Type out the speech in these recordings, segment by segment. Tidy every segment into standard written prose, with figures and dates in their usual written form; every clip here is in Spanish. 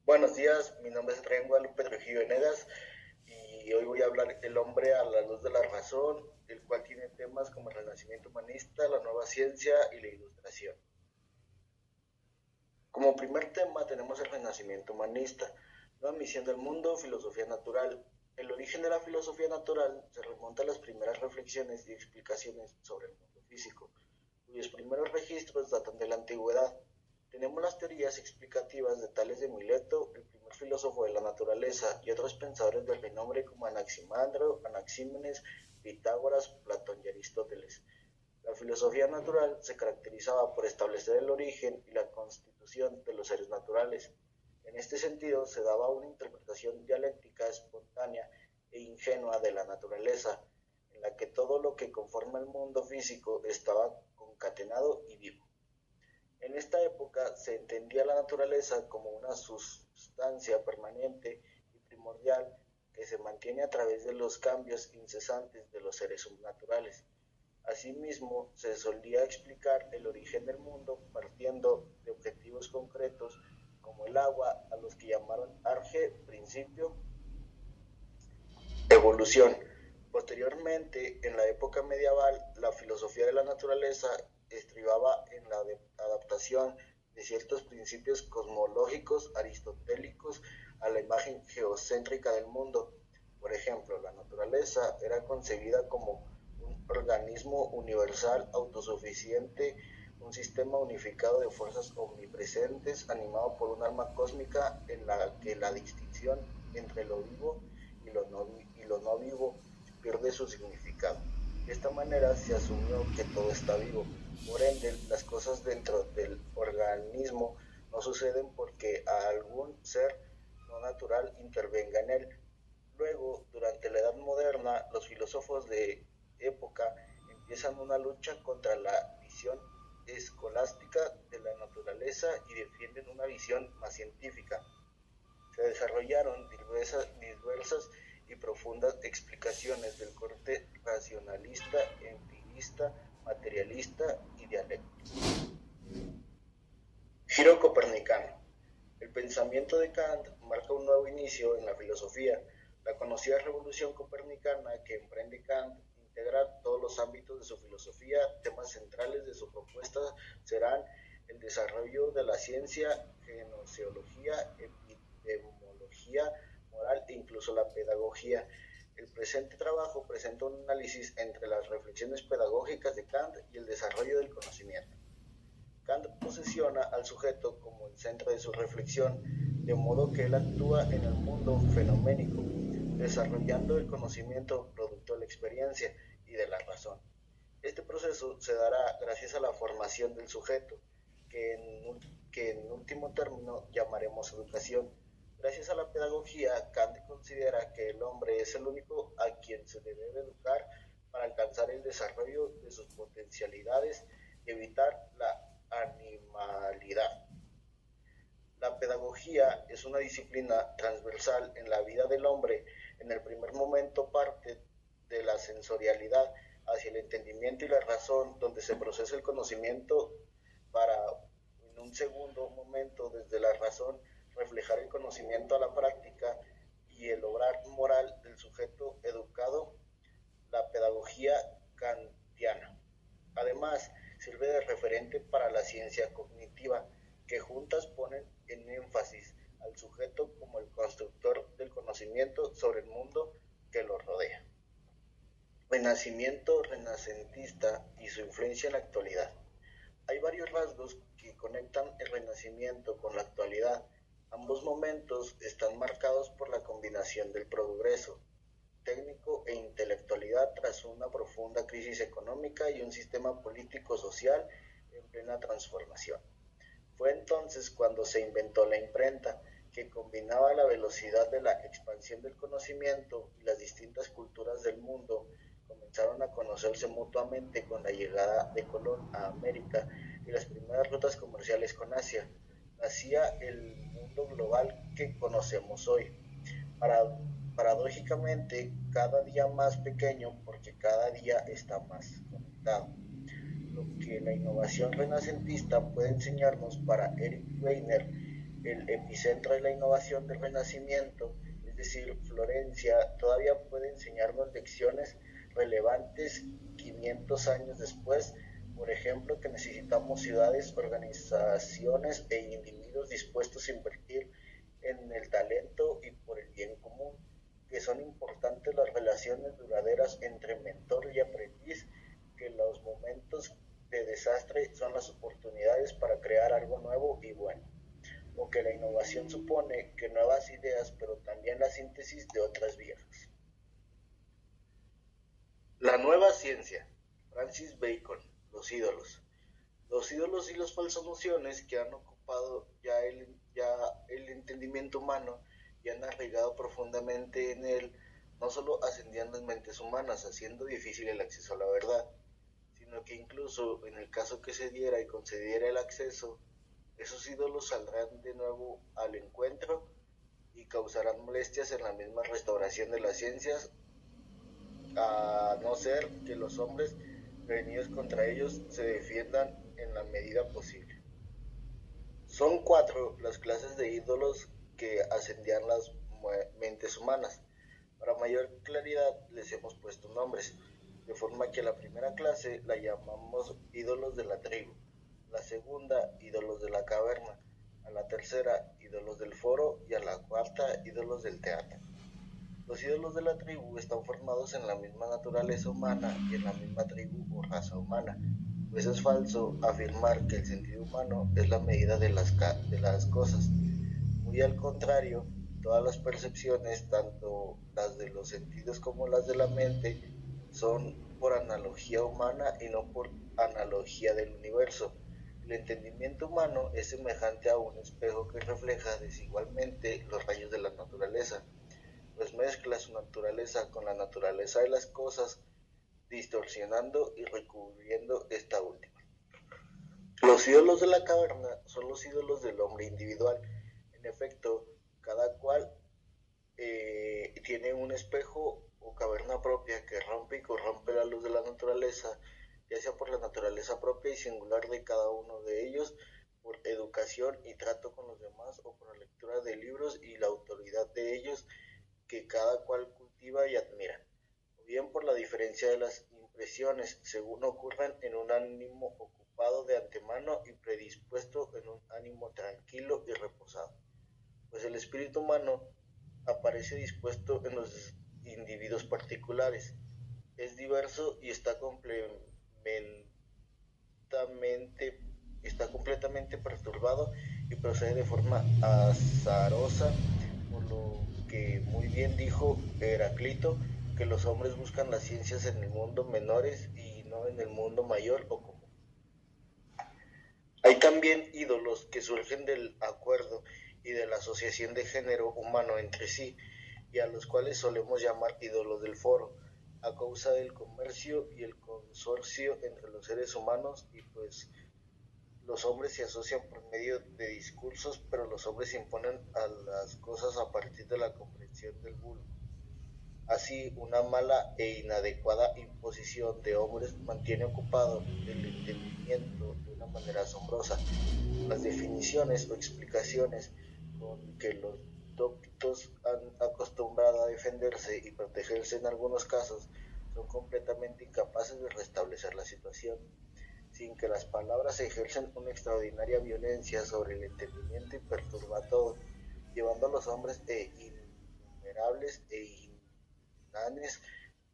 Buenos días, mi nombre es Ren Guadalupe Trujillo Venegas y hoy voy a hablar del hombre a la luz de la razón, el cual tiene temas como el renacimiento humanista, la nueva ciencia y la ilustración. Como primer tema tenemos el renacimiento humanista, nueva misión del mundo, filosofía natural. El origen de la filosofía natural se remonta a las primeras reflexiones y explicaciones sobre el mundo físico, cuyos primeros registros datan de la antigüedad. Tenemos las teorías explicativas de Tales de Mileto, el primer filósofo de la naturaleza, y otros pensadores de renombre como Anaximandro, Anaxímenes, Pitágoras, Platón y Aristóteles. La filosofía natural se caracterizaba por establecer el origen y la constitución de los seres naturales. En este sentido, se daba una interpretación dialéctica, espontánea e ingenua de la naturaleza, en la que todo lo que conforma el mundo físico estaba concatenado y vivo. En esta época se entendía la naturaleza como una sustancia permanente y primordial que se mantiene a través de los cambios incesantes de los seres naturales. Asimismo, se solía explicar el origen del mundo partiendo de objetivos concretos como el agua, a los que llamaron arge, principio, evolución. Posteriormente, en la época medieval, la filosofía de la naturaleza estribaba en la adaptación de ciertos principios cosmológicos aristotélicos a la imagen geocéntrica del mundo. Por ejemplo, la naturaleza era concebida como un organismo universal autosuficiente, un sistema unificado de fuerzas omnipresentes animado por un alma cósmica en la que la distinción entre lo vivo y lo no vivo pierde su significado. De esta manera se asumió que todo está vivo. Por ende, las cosas dentro del organismo no suceden porque algún ser no natural intervenga en él. Luego, durante la Edad Moderna, los filósofos de época empiezan una lucha contra la visión escolástica de la naturaleza y defienden una visión más científica. Se desarrollaron diversas y profundas explicaciones del corte racionalista, empirista, materialista y dialéctico. Giro copernicano. El pensamiento de Kant marca un nuevo inicio en la filosofía. La conocida revolución copernicana que emprende Kant integra todos los ámbitos de su filosofía. Temas centrales de su propuesta serán el desarrollo de la ciencia, genociología, epistemología, moral e incluso la pedagogía. El presente trabajo presenta un análisis entre las reflexiones pedagógicas de Kant y el desarrollo del conocimiento. Kant posiciona al sujeto como el centro de su reflexión, de modo que él actúa en el mundo fenoménico, desarrollando el conocimiento producto de la experiencia y de la razón. Este proceso se dará gracias a la formación del sujeto, que en último término llamaremos educación. Gracias a la pedagogía, Kant considera que el hombre es el único a quien se debe educar para alcanzar el desarrollo de sus potencialidades y evitar la animalidad. La pedagogía es una disciplina transversal en la vida del hombre. En el primer momento parte de la sensorialidad hacia el entendimiento y la razón, donde se procesa el conocimiento para, en un segundo momento, desde la razón, reflejar el conocimiento a la práctica y el obrar moral del sujeto educado, la pedagogía kantiana. Además, sirve de referente para la ciencia cognitiva, que juntas ponen en énfasis al sujeto como el constructor del conocimiento sobre el mundo que lo rodea. Renacimiento renacentista y su influencia en la actualidad. Hay varios rasgos que conectan el Renacimiento con la actualidad. Ambos momentos están marcados por la combinación del progreso técnico e intelectualidad tras una profunda crisis económica y un sistema político-social en plena transformación. Fue entonces cuando se inventó la imprenta, que combinaba la velocidad de la expansión del conocimiento y las distintas culturas del mundo comenzaron a conocerse mutuamente con la llegada de Colón a América y las primeras rutas comerciales con Asia. Nacía el mundo global que conocemos hoy. Para, Paradójicamente, cada día más pequeño porque cada día está más conectado. Lo que la innovación renacentista puede enseñarnos para Eric Weiner el epicentro de la innovación del Renacimiento, es decir, Florencia, todavía puede enseñarnos lecciones relevantes 500 años después, por ejemplo, que necesitamos ciudades, organizaciones e individuos dispuestos a invertir en el talento y por el bien común, que son importantes las relaciones duraderas entre mentor y aprendiz, que los momentos de desastre son las oportunidades para crear algo nuevo y bueno, o que la innovación supone que nuevas ideas, pero también la síntesis de otras viejas. La nueva ciencia. Francis Bacon. Los ídolos. Los ídolos y las falsas nociones que han ocupado ya el entendimiento humano y han arraigado profundamente en él, no solo ascendían las mentes humanas, haciendo difícil el acceso a la verdad, sino que incluso en el caso que se diera y concediera el acceso, esos ídolos saldrán de nuevo al encuentro y causarán molestias en la misma restauración de las ciencias, a no ser que los hombres prevenidos contra ellos se defiendan en la medida posible. Son 4 las clases de ídolos que ascendían las mentes humanas. Para mayor claridad les hemos puesto nombres, de forma que a la primera clase la llamamos ídolos de la tribu, la segunda ídolos de la caverna, a la tercera ídolos del foro y a la cuarta ídolos del teatro. Los ídolos de la tribu están formados en la misma naturaleza humana y en la misma tribu o raza humana, pues es falso afirmar que el sentido humano es la medida de las cosas. Muy al contrario, todas las percepciones, tanto las de los sentidos como las de la mente, son por analogía humana y no por analogía del universo. El entendimiento humano es semejante a un espejo que refleja desigualmente los rayos de la naturaleza, pues mezcla su naturaleza con la naturaleza de las cosas, distorsionando y recubriendo esta última. Los ídolos de la caverna son los ídolos del hombre individual. En efecto, cada cual tiene un espejo o caverna propia que rompe y corrompe la luz de la naturaleza, ya sea por la naturaleza propia y singular de cada uno de ellos, por educación y trato con los demás o por la lectura de libros y la autoridad de ellos que cada cual cultiva y admira, o bien por la diferencia de las impresiones, según ocurran en un ánimo ocupado de antemano y predispuesto en un ánimo tranquilo y reposado, pues el espíritu humano aparece dispuesto en los individuos particulares, es diverso y está completamente perturbado y procede de forma azarosa, por lo que muy bien dijo Heráclito, que los hombres buscan las ciencias en el mundo menores y no en el mundo mayor o común. Hay también ídolos que surgen del acuerdo y de la asociación de género humano entre sí, y a los cuales solemos llamar ídolos del foro, a causa del comercio y el consorcio entre los seres humanos, y pues los hombres se asocian por medio de discursos, pero los hombres imponen a las cosas a partir de la comprensión del vulgo. Así, una mala e inadecuada imposición de hombres mantiene ocupado el entendimiento de una manera asombrosa. Las definiciones o explicaciones con que los doctos han acostumbrado a defenderse y protegerse en algunos casos son completamente incapaces de restablecer la situación, sin que las palabras ejercen una extraordinaria violencia sobre el entendimiento y perturba todo, llevando a los hombres innumerables e inanes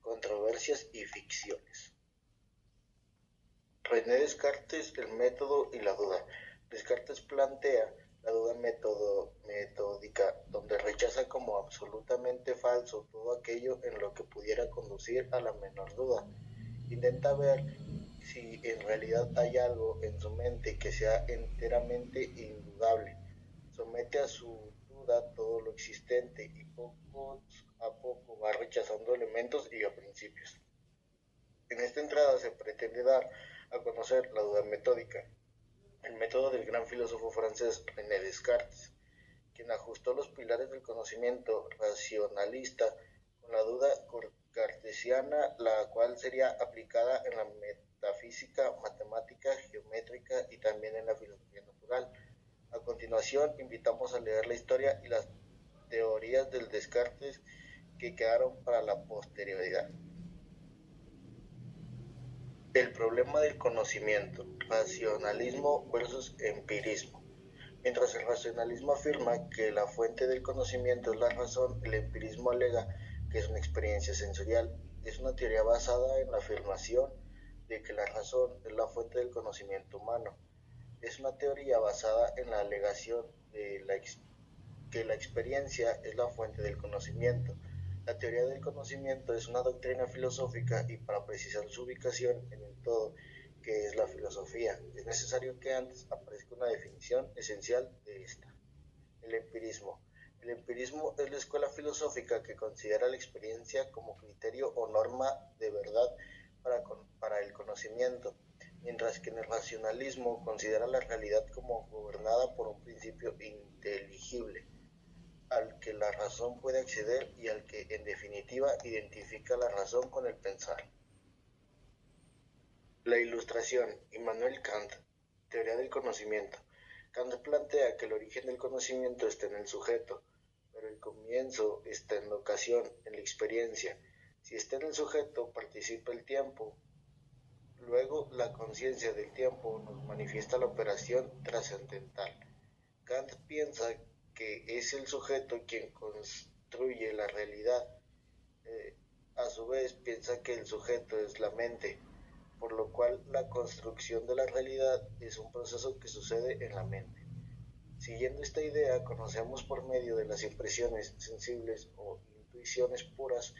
controversias y ficciones. René Descartes, el método y la duda. Descartes plantea la duda metódica, donde rechaza como absolutamente falso todo aquello en lo que pudiera conducir a la menor duda. Intenta ver si en realidad hay algo en su mente que sea enteramente indudable. Somete a su duda todo lo existente y poco a poco va rechazando elementos y a principios. En esta entrada se pretende dar a conocer la duda metódica, el método del gran filósofo francés René Descartes, quien ajustó los pilares del conocimiento racionalista con la duda cartesiana, la cual sería aplicada en la metafísica, matemática, geométrica y también en la filosofía natural. A continuación, invitamos a leer la historia y las teorías del Descartes que quedaron para la posterioridad. El problema del conocimiento, racionalismo versus empirismo. Mientras el racionalismo afirma que la fuente del conocimiento es la razón, el empirismo alega que es una experiencia sensorial. Es una teoría basada en la afirmación de que la razón es la fuente del conocimiento humano. Es una teoría basada en la alegación de que la experiencia es la fuente del conocimiento. La teoría del conocimiento es una doctrina filosófica y para precisar su ubicación en el todo, que es la filosofía, es necesario que antes aparezca una definición esencial de esta. El empirismo. El empirismo es la escuela filosófica que considera la experiencia como criterio o norma de verdad para el conocimiento, mientras que en el racionalismo considera la realidad como gobernada por un principio inteligible, al que la razón puede acceder y al que, en definitiva, identifica la razón con el pensar. La ilustración. Immanuel Kant. Teoría del conocimiento. Kant plantea que el origen del conocimiento está en el sujeto, pero el comienzo está en la ocasión, en la experiencia. Si está en el sujeto, participa el tiempo. Luego, la conciencia del tiempo nos manifiesta la operación trascendental. Kant piensa que es el sujeto quien construye la realidad. A su vez, piensa que el sujeto es la mente, por lo cual la construcción de la realidad es un proceso que sucede en la mente. Siguiendo esta idea, conocemos por medio de las impresiones sensibles o intuiciones puras,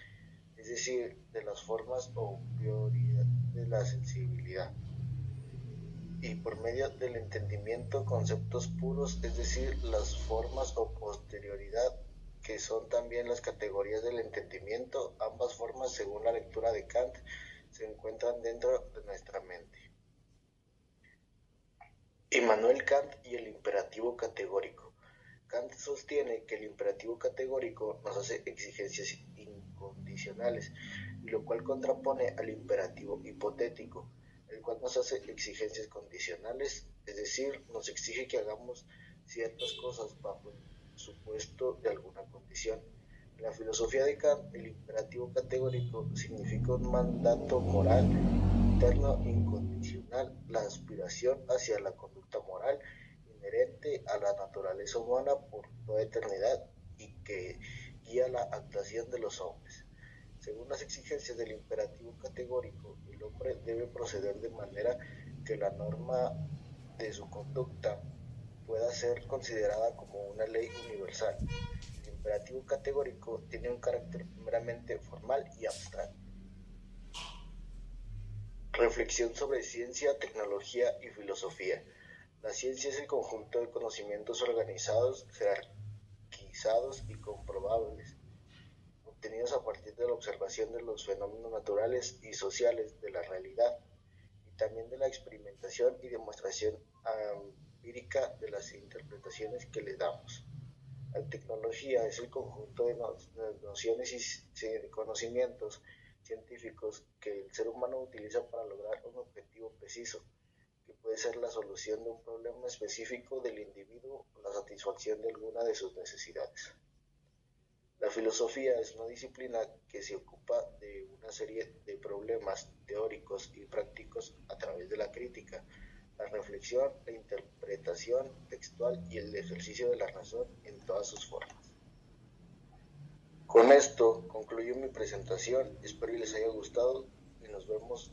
es decir, de las formas o prioridad de la sensibilidad, y por medio del entendimiento conceptos puros, es decir, las formas o posterioridad, que son también las categorías del entendimiento. Ambas formas, según la lectura de Kant, se encuentran dentro de nuestra mente. Immanuel Kant y el imperativo categórico. Kant sostiene que el imperativo categórico nos hace exigencias incondicionales, y lo cual contrapone al imperativo hipotético, el cual nos hace exigencias condicionales, es decir, nos exige que hagamos ciertas cosas bajo el supuesto de alguna condición. En la filosofía de Kant, el imperativo categórico significa un mandato moral interno incondicional, la aspiración hacia la conducta moral inherente a la naturaleza humana por toda eternidad y que guía la actuación de los hombres. Según las exigencias del imperativo categórico, el hombre debe proceder de manera que la norma de su conducta pueda ser considerada como una ley universal. El imperativo categórico tiene un carácter meramente formal y abstracto. Reflexión sobre ciencia, tecnología y filosofía. La ciencia es el conjunto de conocimientos organizados, jerarquizados y comprobables, obtenidos a partir de la observación de los fenómenos naturales y sociales de la realidad, y también de la experimentación y demostración empírica de las interpretaciones que le damos. La tecnología es el conjunto de nociones y conocimientos científicos que el ser humano utiliza para lograr un objetivo preciso, que puede ser la solución de un problema específico del individuo o la satisfacción de alguna de sus necesidades. La filosofía es una disciplina que se ocupa de una serie de problemas teóricos y prácticos a través de la crítica, la reflexión, la interpretación textual y el ejercicio de la razón en todas sus formas. Con esto concluyo mi presentación, espero que les haya gustado y nos vemos